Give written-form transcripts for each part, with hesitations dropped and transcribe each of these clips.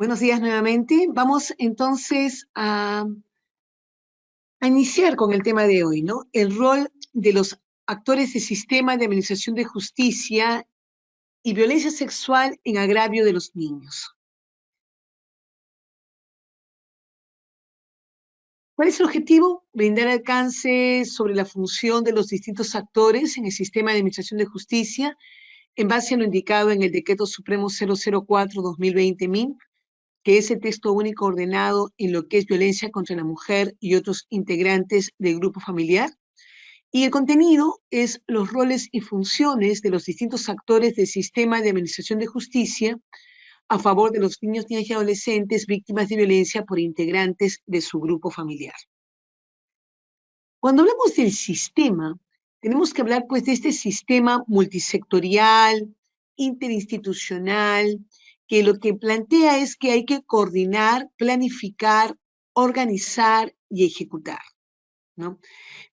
Buenos días nuevamente. Vamos entonces a iniciar con el tema de hoy, ¿no? El rol de los actores del sistema de administración de justicia y violencia sexual en agravio de los niños. ¿Cuál es el objetivo? Brindar alcance sobre la función de los distintos actores en el sistema de administración de justicia en base a lo indicado en el Decreto Supremo 004-2020-MIN, que es el texto único ordenado en lo que es violencia contra la mujer y otros integrantes del grupo familiar. Y el contenido es los roles y funciones de los distintos actores del sistema de administración de justicia a favor de los niños, niñas y adolescentes víctimas de violencia por integrantes de su grupo familiar. Cuando hablamos del sistema, tenemos que hablar pues de este sistema multisectorial, interinstitucional, que lo que plantea es que hay que coordinar, planificar, organizar y ejecutar, ¿no?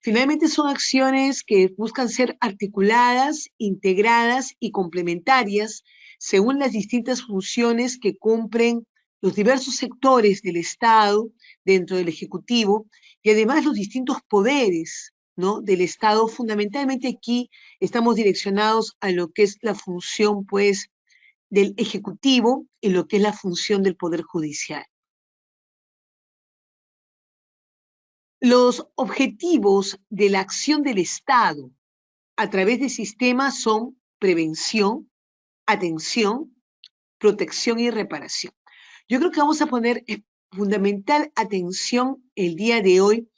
Finalmente son acciones que buscan ser articuladas, integradas y complementarias según las distintas funciones que cumplen los diversos sectores del Estado dentro del Ejecutivo y además los distintos poderes, ¿no?, del Estado. Fundamentalmente aquí estamos direccionados a lo que es la función, pues, del Ejecutivo y lo que es la función del Poder Judicial. Los objetivos de la acción del Estado a través del sistema son prevención, atención, protección y reparación. Yo creo que vamos a poner fundamental atención el día de hoy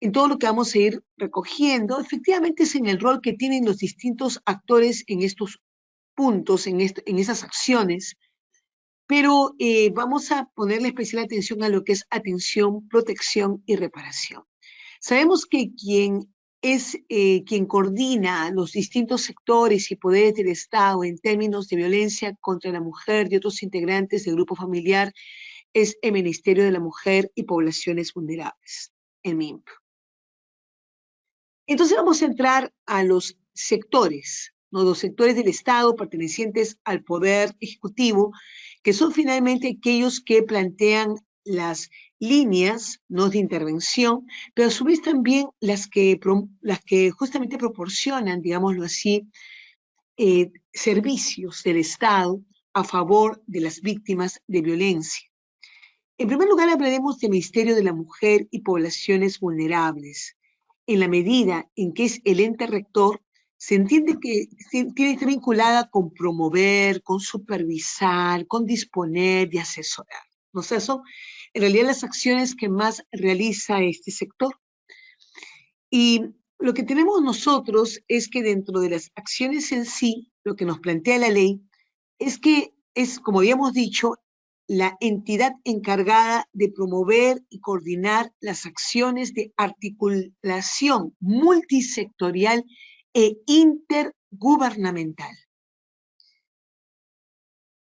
en todo lo que vamos a ir recogiendo. Efectivamente es en el rol que tienen los distintos actores en estos puntos, en esas acciones, pero vamos a ponerle especial atención a lo que es atención, protección y reparación. Sabemos que quien coordina los distintos sectores y poderes del Estado en términos de violencia contra la mujer y otros integrantes del grupo familiar es el Ministerio de la Mujer y Poblaciones Vulnerables, el MIMP. Entonces vamos a entrar a los sectores, ¿no?, los sectores del Estado pertenecientes al Poder Ejecutivo, que son finalmente aquellos que plantean las líneas, ¿no?, de intervención, pero a su vez también las que justamente proporcionan, digámoslo así, servicios del Estado a favor de las víctimas de violencia. En primer lugar, hablaremos del Ministerio de la Mujer y Poblaciones Vulnerables. En la medida en que es el ente rector, se entiende que tiene que estar vinculada con promover, con supervisar, con disponer y asesorar. O sea, son en realidad las acciones que más realiza este sector. Y lo que tenemos nosotros es que dentro de las acciones en sí, lo que nos plantea la ley es que es, como habíamos dicho, la entidad encargada de promover y coordinar las acciones de articulación multisectorial e intergubernamental.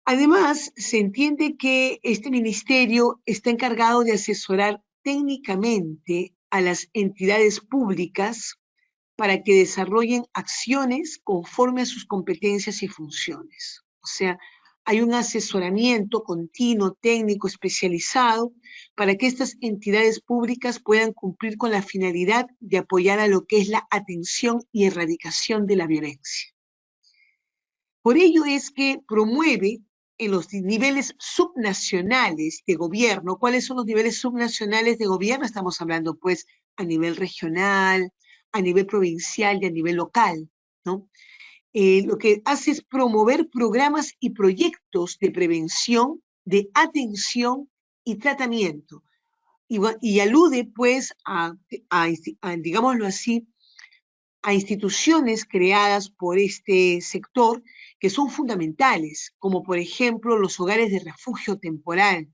Además, se entiende que este ministerio está encargado de asesorar técnicamente a las entidades públicas para que desarrollen acciones conforme a sus competencias y funciones. O sea, hay un asesoramiento continuo, técnico, especializado, para que estas entidades públicas puedan cumplir con la finalidad de apoyar a lo que es la atención y erradicación de la violencia. Por ello es que promueve en los niveles subnacionales de gobierno. ¿Cuáles son los niveles subnacionales de gobierno? Estamos hablando, pues, a nivel regional, a nivel provincial y a nivel local, ¿no? Lo que hace es promover programas y proyectos de prevención, de atención y tratamiento. Y alude, pues, digámoslo así, a instituciones creadas por este sector que son fundamentales, como por ejemplo los hogares de refugio temporal,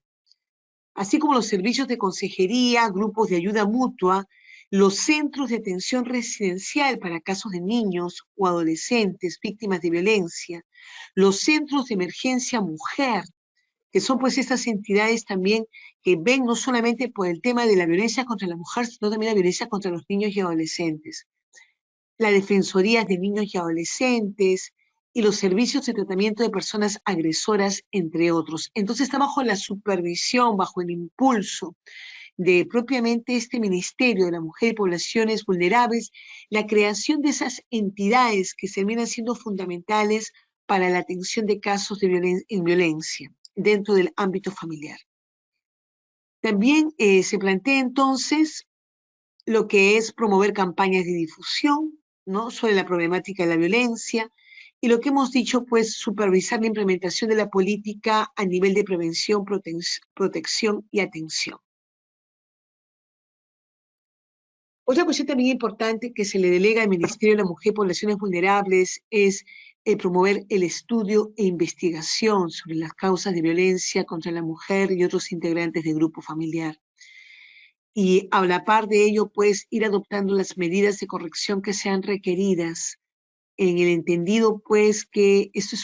así como los servicios de consejería, grupos de ayuda mutua, los centros de atención residencial para casos de niños o adolescentes víctimas de violencia, los centros de emergencia mujer, que son pues estas entidades también que ven no solamente por el tema de la violencia contra la mujer, sino también la violencia contra los niños y adolescentes. La Defensoría de Niños y Adolescentes, y los servicios de tratamiento de personas agresoras, entre otros. Entonces está bajo la supervisión, bajo el impulso de propiamente este Ministerio de la Mujer y Poblaciones Vulnerables, la creación de esas entidades que terminan siendo fundamentales para la atención de casos de violencia dentro del ámbito familiar. También se plantea entonces lo que es promover campañas de difusión, ¿no?, sobre la problemática de la violencia, y lo que hemos dicho, pues, supervisar la implementación de la política a nivel de prevención, protección y atención. Otra cuestión también importante que se le delega al Ministerio de la Mujer y Poblaciones Vulnerables es promover el estudio e investigación sobre las causas de violencia contra la mujer y otros integrantes del grupo familiar. Y a la par de ello, pues, ir adoptando las medidas de corrección que sean requeridas, en el entendido, pues, que esto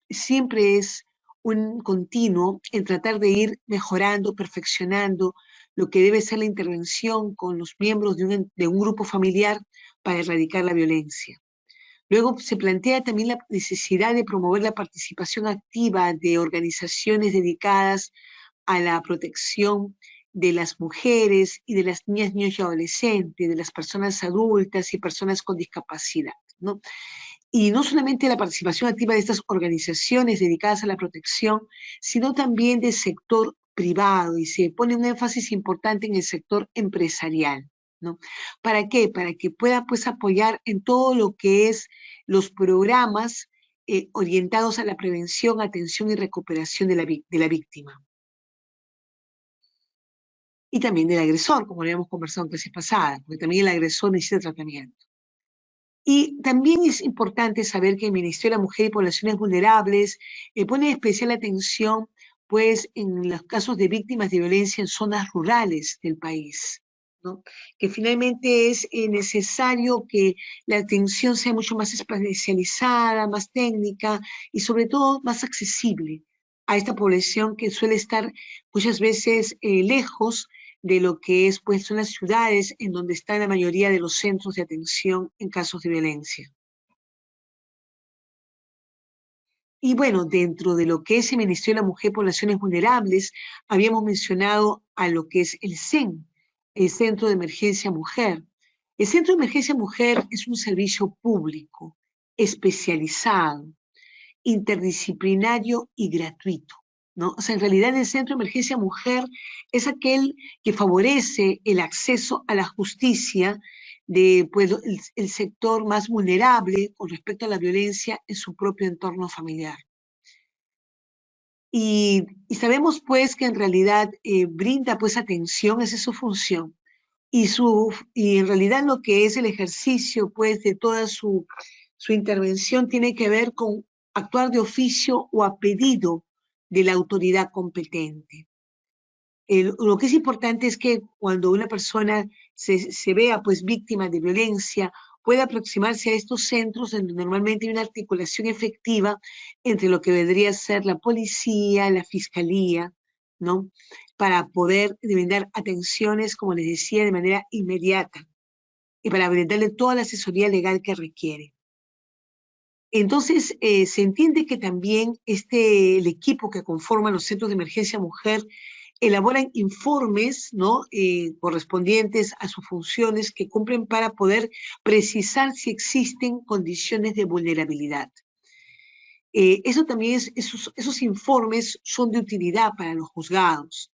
siempre es un continuo en tratar de ir mejorando, perfeccionando lo que debe ser la intervención con los miembros de un grupo familiar para erradicar la violencia. Luego se plantea también la necesidad de promover la participación activa de organizaciones dedicadas a la protección de las mujeres y de las niñas, niños y adolescentes, de las personas adultas y personas con discapacidad, ¿no? Y no solamente la participación activa de estas organizaciones dedicadas a la protección, sino también del sector privado, y se pone un énfasis importante en el sector empresarial, ¿no? ¿Para qué? Para que pueda, pues, apoyar en todo lo que es los programas orientados a la prevención, atención y recuperación de la víctima. Y también del agresor, como lo habíamos conversado en clases pasadas, porque también el agresor necesita tratamiento. Y también es importante saber que el Ministerio de la Mujer y Poblaciones Vulnerables pone especial atención, pues, en los casos de víctimas de violencia en zonas rurales del país, ¿no? Que finalmente es necesario que la atención sea mucho más especializada, más técnica y sobre todo más accesible a esta población que suele estar muchas veces lejos de lo que es, pues, son las ciudades en donde está la mayoría de los centros de atención en casos de violencia. Y bueno, dentro de lo que es el Ministerio de la Mujer y Poblaciones Vulnerables, habíamos mencionado a lo que es el CEN, el Centro de Emergencia Mujer. El Centro de Emergencia Mujer es un servicio público, especializado, interdisciplinario y gratuito, ¿no? O sea, en realidad el Centro de Emergencia Mujer es aquel que favorece el acceso a la justicia de, pues, el sector más vulnerable con respecto a la violencia en su propio entorno familiar. Y sabemos, pues, que en realidad brinda, pues, atención, esa es su función. Y en realidad lo que es el ejercicio, pues, de toda su intervención tiene que ver con actuar de oficio o a pedido de la autoridad competente. Lo que es importante es que cuando una persona se vea, pues, víctima de violencia, pueda aproximarse a estos centros donde normalmente hay una articulación efectiva entre lo que vendría a ser la policía, la fiscalía, ¿no? Para poder brindar atenciones, como les decía, de manera inmediata y para brindarle toda la asesoría legal que requiere. Entonces, se entiende que también el equipo que conforma los centros de emergencia mujer elaboran informes, ¿no?, correspondientes a sus funciones que cumplen para poder precisar si existen condiciones de vulnerabilidad. Eso también esos informes son de utilidad para los juzgados.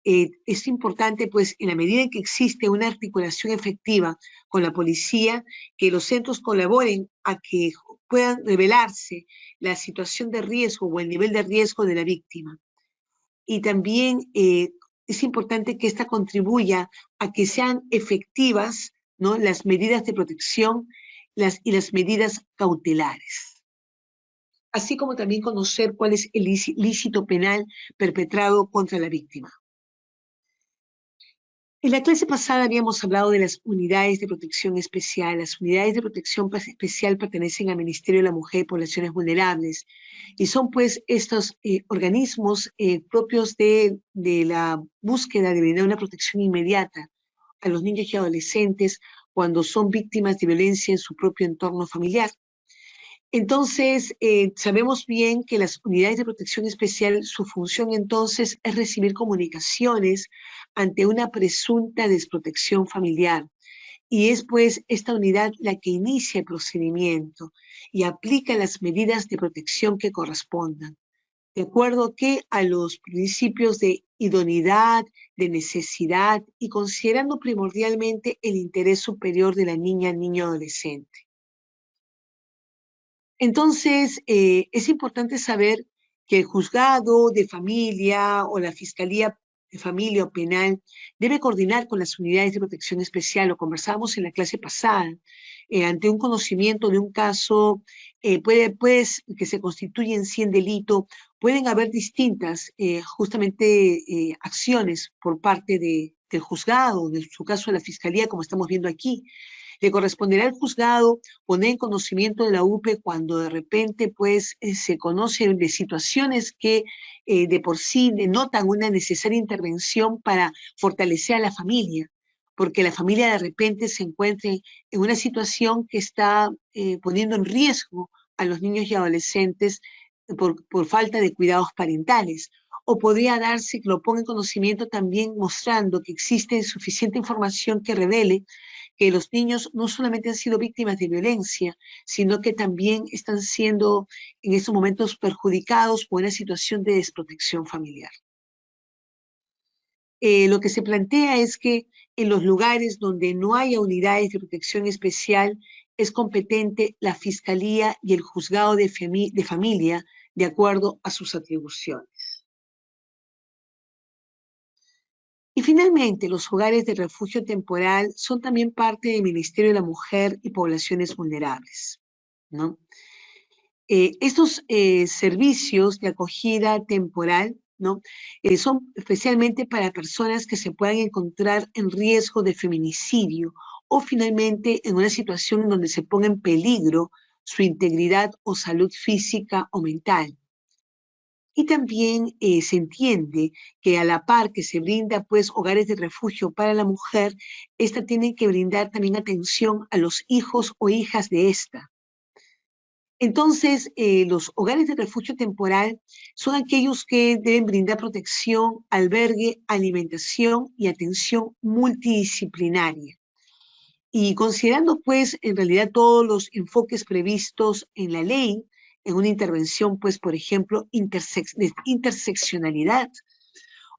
Es importante, pues, en la medida en que existe una articulación efectiva con la policía, que los centros colaboren a que puedan revelarse la situación de riesgo o el nivel de riesgo de la víctima. Y también es importante que ésta contribuya a que sean efectivas, ¿no?, las medidas de protección y las medidas cautelares, así como también conocer cuál es el ilícito penal perpetrado contra la víctima. En la clase pasada habíamos hablado de las unidades de protección especial. Las unidades de protección especial pertenecen al Ministerio de la Mujer y Poblaciones Vulnerables y son, pues, estos organismos propios de la búsqueda de brindar una protección inmediata a los niños y adolescentes cuando son víctimas de violencia en su propio entorno familiar. Entonces, sabemos bien que las unidades de protección especial, su función entonces es recibir comunicaciones ante una presunta desprotección familiar. Y es pues esta unidad la que inicia el procedimiento y aplica las medidas de protección que correspondan, de acuerdo que a los principios de idoneidad, de necesidad y considerando primordialmente el interés superior de la niña, niño, adolescente. Entonces, es importante saber que el juzgado de familia o la fiscalía de familia o penal debe coordinar con las unidades de protección especial. Lo conversábamos en la clase pasada. Ante un conocimiento de un caso que se constituye en sí en delito, pueden haber distintas justamente acciones por parte del juzgado, en su caso de la fiscalía, como estamos viendo aquí. Le corresponderá al juzgado poner en conocimiento de la UPE cuando de repente pues se conocen de situaciones que de por sí denotan una necesaria intervención para fortalecer a la familia, porque la familia de repente se encuentre en una situación que está poniendo en riesgo a los niños y adolescentes por falta de cuidados parentales. O podría darse que lo ponga en conocimiento también mostrando que existe suficiente información que revele que los niños no solamente han sido víctimas de violencia, sino que también están siendo en estos momentos perjudicados por una situación de desprotección familiar. Lo que se plantea es que en los lugares donde no haya unidades de protección especial, es competente la Fiscalía y el Juzgado de Familia de acuerdo a sus atribuciones. Y finalmente, los hogares de refugio temporal son también parte del Ministerio de la Mujer y Poblaciones Vulnerables, ¿no? Estos servicios de acogida temporal, ¿no? Son especialmente para personas que se puedan encontrar en riesgo de feminicidio o finalmente en una situación en donde se ponga en peligro su integridad o salud física o mental. Y también se entiende que a la par que se brinda pues hogares de refugio para la mujer, esta tiene que brindar también atención a los hijos o hijas de esta. Entonces, los hogares de refugio temporal son aquellos que deben brindar protección, albergue, alimentación y atención multidisciplinaria. Y considerando pues en realidad todos los enfoques previstos en la ley, en una intervención pues por ejemplo de interseccionalidad,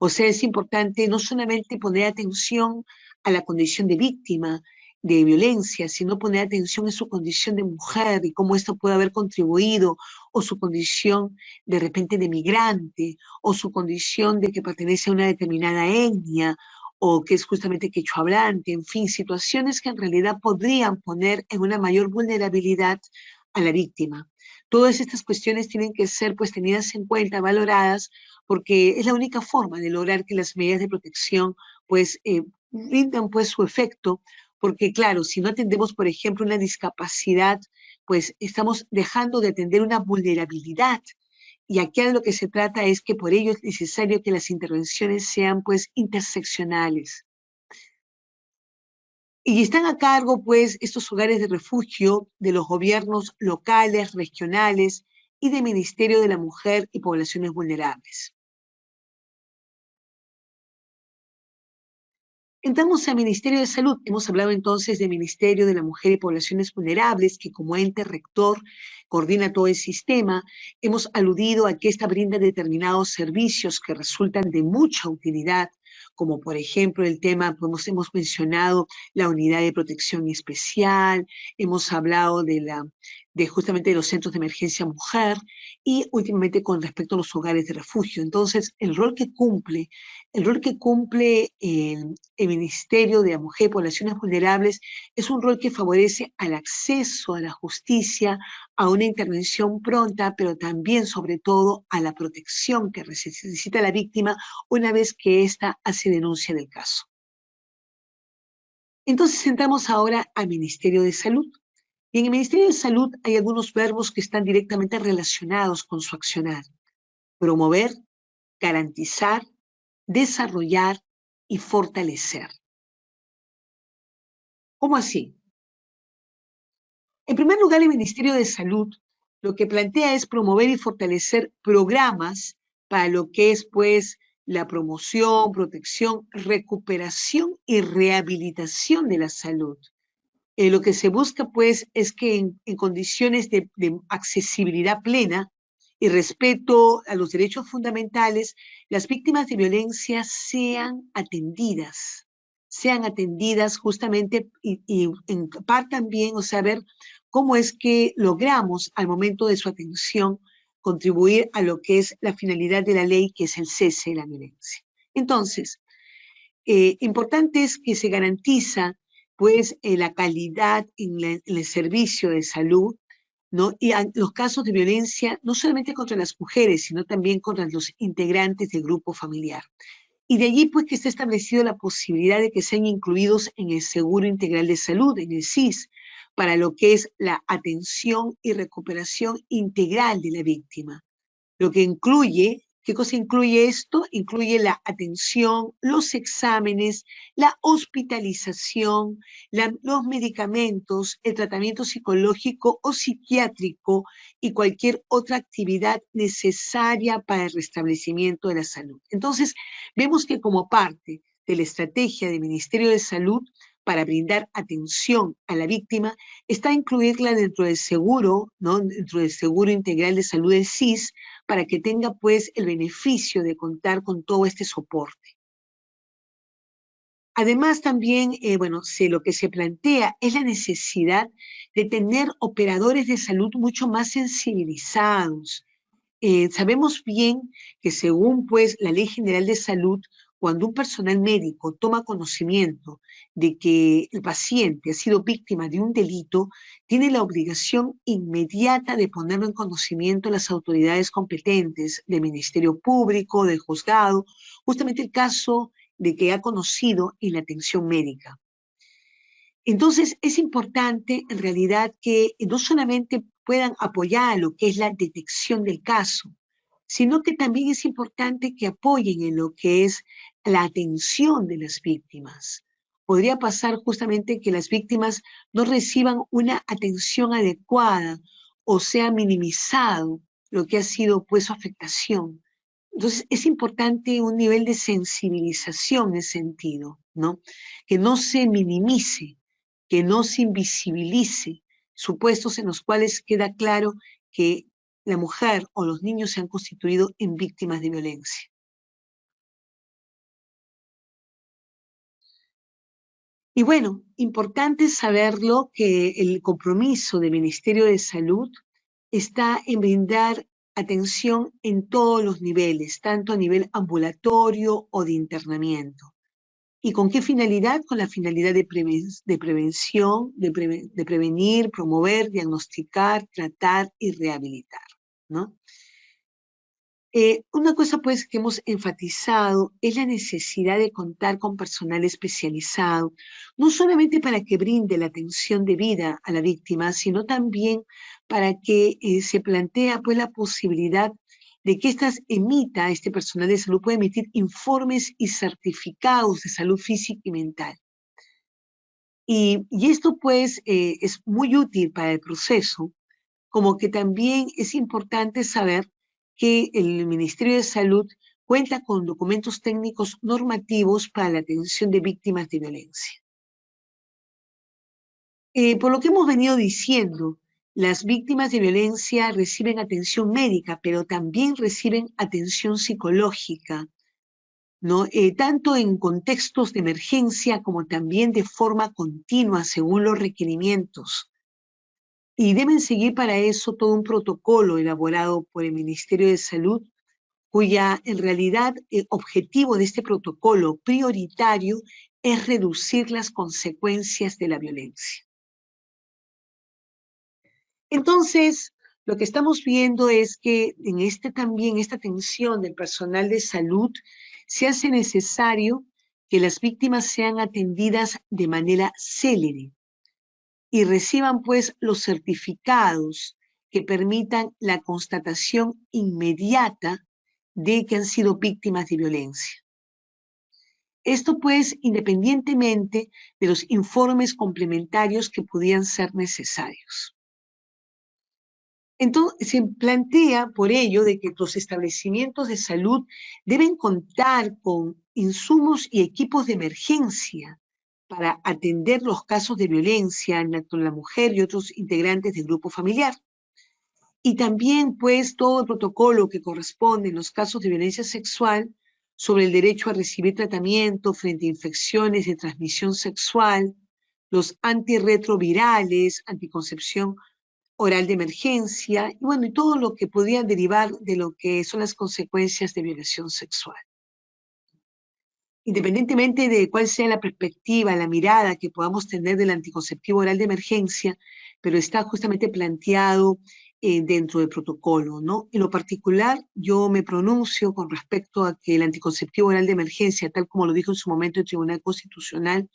o sea, es importante no solamente poner atención a la condición de víctima de violencia, sino poner atención en su condición de mujer y cómo esto puede haber contribuido, o su condición de repente de migrante, o su condición de que pertenece a una determinada etnia, o que es justamente quechua hablante, en fin, situaciones que en realidad podrían poner en una mayor vulnerabilidad a la víctima. Todas estas cuestiones tienen que ser pues tenidas en cuenta, valoradas, porque es la única forma de lograr que las medidas de protección pues brindan pues su efecto, porque claro, si no atendemos por ejemplo una discapacidad, pues estamos dejando de atender una vulnerabilidad. Y aquí de lo que se trata es que por ello es necesario que las intervenciones sean pues interseccionales. Y están a cargo pues estos hogares de refugio de los gobiernos locales, regionales y del Ministerio de la Mujer y Poblaciones Vulnerables. Entramos al Ministerio de Salud. Hemos hablado entonces del Ministerio de la Mujer y Poblaciones Vulnerables, que como ente rector coordina todo el sistema. Hemos aludido a que esta brinda determinados servicios que resultan de mucha utilidad, como por ejemplo el tema, pues hemos mencionado la unidad de protección especial, hemos hablado de justamente de los centros de emergencia mujer y últimamente con respecto a los hogares de refugio. Entonces, el rol que cumple el Ministerio de la Mujer y Poblaciones Vulnerables es un rol que favorece al acceso a la justicia, a una intervención pronta, pero también, sobre todo, a la protección que necesita la víctima una vez que ésta hace denuncia del caso. Entonces entramos ahora al Ministerio de Salud. Y en el Ministerio de Salud hay algunos verbos que están directamente relacionados con su accionar. Promover, garantizar, desarrollar y fortalecer. ¿Cómo así? En primer lugar, el Ministerio de Salud Lo que plantea es promover y fortalecer programas para lo que es, pues, la promoción, protección, recuperación y rehabilitación de la salud. Lo que se busca, pues, es que en condiciones de accesibilidad plena y respeto a los derechos fundamentales, las víctimas de violencia sean atendidas justamente y en par también, o sea, ver cómo es que logramos al momento de su atención contribuir a lo que es la finalidad de la ley, que es el cese de la violencia. Entonces, importante es que se garantiza pues la calidad en el servicio de salud, ¿no? Y los casos de violencia, no solamente contra las mujeres, sino también contra los integrantes del grupo familiar. Y de allí pues que está establecido la posibilidad de que sean incluidos en el Seguro Integral de Salud, en el SIS, para lo que es la atención y recuperación integral de la víctima, lo que incluye, ¿qué cosa incluye esto? Incluye la atención, los exámenes, la hospitalización, los medicamentos, el tratamiento psicológico o psiquiátrico y cualquier otra actividad necesaria para el restablecimiento de la salud. Entonces, vemos que como parte de la estrategia del Ministerio de Salud para brindar atención a la víctima, está incluirla dentro del seguro, ¿no? Dentro del Seguro Integral de Salud del SIS, para que tenga pues el beneficio de contar con todo este soporte. Además también, bueno, lo que se plantea es la necesidad de tener operadores de salud mucho más sensibilizados. Sabemos bien que según pues la Ley General de Salud, cuando un personal médico toma conocimiento de que el paciente ha sido víctima de un delito, tiene la obligación inmediata de ponerlo en conocimiento a las autoridades competentes del Ministerio Público, del juzgado, justamente el caso de que ha conocido en la atención médica. Entonces, es importante en realidad que no solamente puedan apoyar lo que es la detección del caso, sino que también es importante que apoyen en lo que es la atención de las víctimas. Podría pasar justamente que las víctimas no reciban una atención adecuada o sea minimizado lo que ha sido pues su afectación. Entonces, es importante un nivel de sensibilización en ese sentido, ¿no? Que no se minimice, que no se invisibilice supuestos en los cuales queda claro que la mujer o los niños se han constituido en víctimas de violencia. Y bueno, importante saberlo que el compromiso del Ministerio de Salud está en brindar atención en todos los niveles, tanto a nivel ambulatorio o de internamiento. ¿Y con qué finalidad? Con la finalidad de prevención, de prevenir, promover, diagnosticar, tratar y rehabilitar, ¿no? Una cosa pues que hemos enfatizado es la necesidad de contar con personal especializado, no solamente para que brinde la atención debida a la víctima, sino también para que se plantea pues la posibilidad de que este personal de salud pueda emitir informes y certificados de salud física y mental. Y esto pues es muy útil para el proceso, como que también es importante saber que el Ministerio de Salud cuenta con documentos técnicos normativos para la atención de víctimas de violencia. Por lo que hemos venido diciendo, las víctimas de violencia reciben atención médica, pero también reciben atención psicológica, ¿no? Tanto en contextos de emergencia como también de forma continua según los requerimientos. Y deben seguir para eso todo un protocolo elaborado por el Ministerio de Salud, cuya en realidad objetivo de este protocolo prioritario es reducir las consecuencias de la violencia. Entonces, lo que estamos viendo es que en esta atención del personal de salud se hace necesario que las víctimas sean atendidas de manera célere y reciban pues los certificados que permitan la constatación inmediata de que han sido víctimas de violencia. Esto pues independientemente de los informes complementarios que pudieran ser necesarios. Entonces, se plantea por ello de que los establecimientos de salud deben contar con insumos y equipos de emergencia para atender los casos de violencia entre la mujer y otros integrantes del grupo familiar. Y también, pues, todo el protocolo que corresponde en los casos de violencia sexual sobre el derecho a recibir tratamiento frente a infecciones de transmisión sexual, los antirretrovirales, anticoncepción oral de emergencia, y bueno, y todo lo que podría derivar de lo que son las consecuencias de violación sexual. Independientemente de cuál sea la perspectiva, la mirada que podamos tener del anticonceptivo oral de emergencia, pero está justamente planteado dentro del protocolo, ¿no? En lo particular, yo me pronuncio con respecto a que el anticonceptivo oral de emergencia, tal como lo dijo en su momento el Tribunal Constitucional,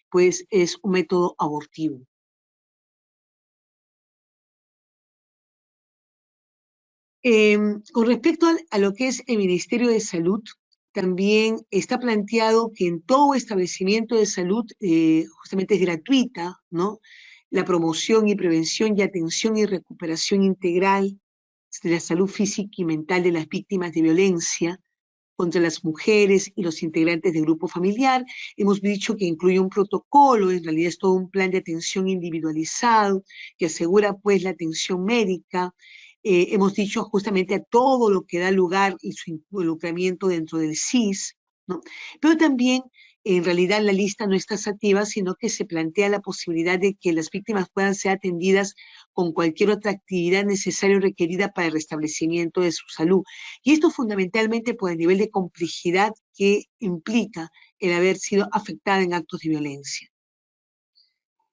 pues es un método abortivo. Con respecto a lo que es el Ministerio de Salud, también está planteado que en todo establecimiento de salud justamente es gratuita, ¿no? La promoción y prevención y atención y recuperación integral de la salud física y mental de las víctimas de violencia contra las mujeres y los integrantes del grupo familiar. Hemos dicho que incluye un protocolo, en realidad es todo un plan de atención individualizado que asegura pues la atención médica. Hemos dicho justamente a todo lo que da lugar y su involucramiento dentro del CIS, ¿no? Pero también en realidad la lista no está sativa, sino que se plantea la posibilidad de que las víctimas puedan ser atendidas con cualquier otra actividad necesaria o requerida para el restablecimiento de su salud. Y esto fundamentalmente por el nivel de complejidad que implica el haber sido afectada en actos de violencia.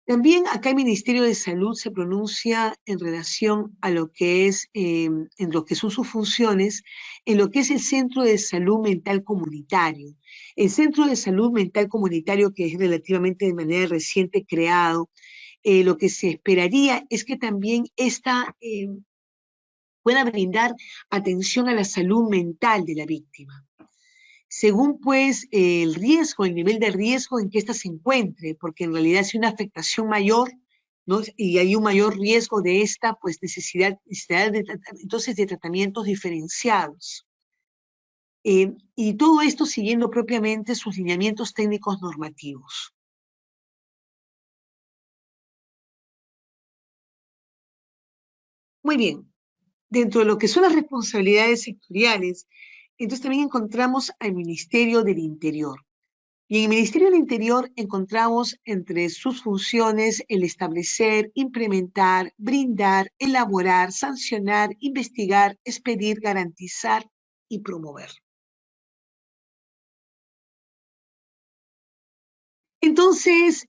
También acá el Ministerio de Salud se pronuncia en relación a lo que es, en lo que son sus funciones, en lo que es el Centro de Salud Mental Comunitario. El Centro de Salud Mental Comunitario, que es relativamente de manera reciente creado, lo que se esperaría es que también esta pueda brindar atención a la salud mental de la víctima, según pues el riesgo, el nivel de riesgo en que ésta se encuentre, porque en realidad si una afectación mayor, ¿no? Y hay un mayor riesgo de esta, pues necesidad de, entonces de tratamientos diferenciados. Y todo esto siguiendo propiamente sus lineamientos técnicos normativos. Muy bien, dentro de lo que son las responsabilidades sectoriales, entonces también encontramos al Ministerio del Interior. Y en el Ministerio del Interior encontramos entre sus funciones el establecer, implementar, brindar, elaborar, sancionar, investigar, expedir, garantizar y promover. Entonces,